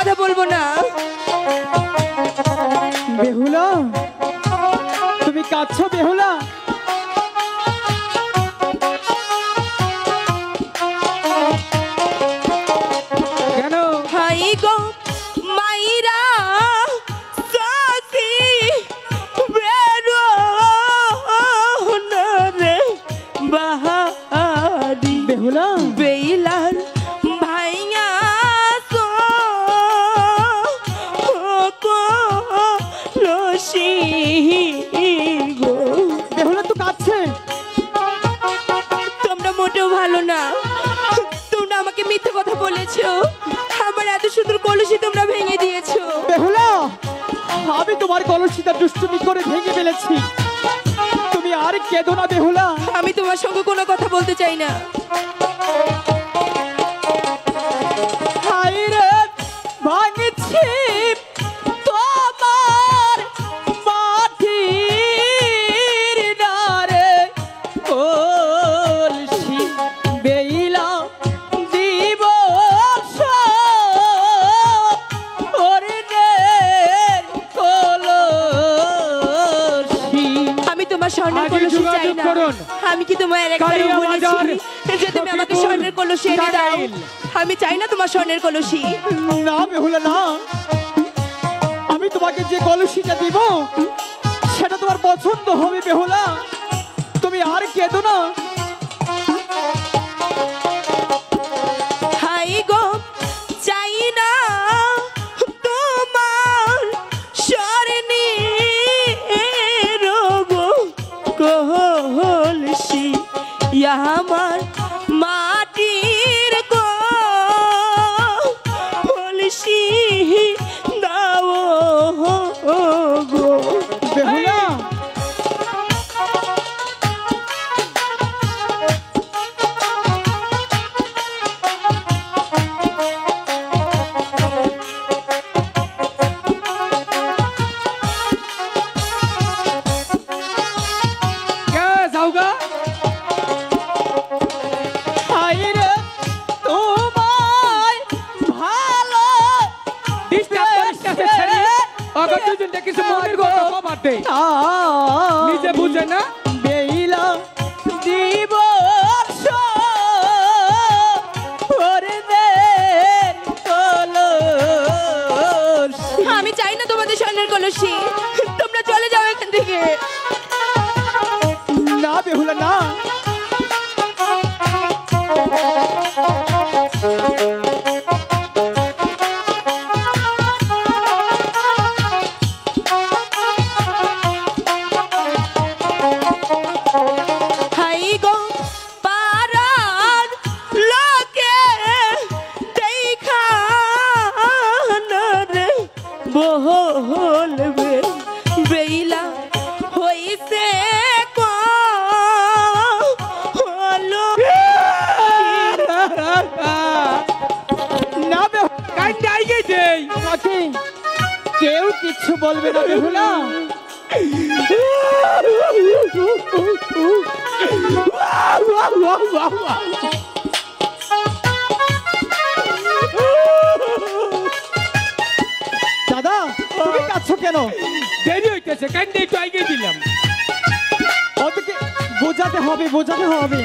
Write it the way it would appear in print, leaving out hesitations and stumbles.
কথা বলবো না। বেহুলা, তুমি কাঁদছো বেহুলা? কেন? হাই গো মাইরা সাথী বেরো না রে বাহারি বেহুলা, বেইলার ভাইয়া সো লসি গো। বেহুলা তো কাঁদছে। তোমরা মোটেও ভালো না। তোমরা আমাকে মিথ্যে কথা বলেছো। আমার এত সুন্দর কলসি তোমরা ভেঙে দিয়েছো। বেহুলা, আমি তোমার কলসিটা দুষ্টুমি করে ভেঙে ফেলেছি। তুমি আর কেঁদো না বেহুলা। আমি তোমার সঙ্গে কোনো কথা বলতে চাই না। হায়রে ভাঙছি তোমার মাটির ডারে কলসি বেইলা দিবস অরণের কলসি। আমি তোমার স্বর্ণের কলসি চাই না। আমি কি তোমার একবার বলেছি যে তুমি আমাকে স্বর্ণের কলসি এনে দাও? আমি চাই না তোমার স্বর্ণের কলসি। না বেহুলা না, আমি তোমাকে যে কলসিটা দিব সেটা তোমার পছন্দ হবে বেহুলা। তুমি আর কেঁদো না। হাই গো চাই না তোমার স্বর্ণের গো কলসি, আমার মাটির কলসি দাও গো। বেহুলা, হায়রে তোমায় ভালো নিজে বুঝে না বেইলা দিবস অরণের কলসি। আমি চাই না তোমাদের স্বর্ণের কলসি। তোমরা চলে যাও এখান থেকে। না বেহুলা না, হাই গো পারার লোকে দেখা না রে বলবে বেইলা হইছে হলো না বেহুলা, কেউ কিছু বলবে না বেহুলা। দাদা, তুমি কাঁদছো কেন? দেরি হইতেছে, কান্দে একটু আগে দিলাম। ওদেরকে বোঝাতে হবে, বোঝাতে হবে।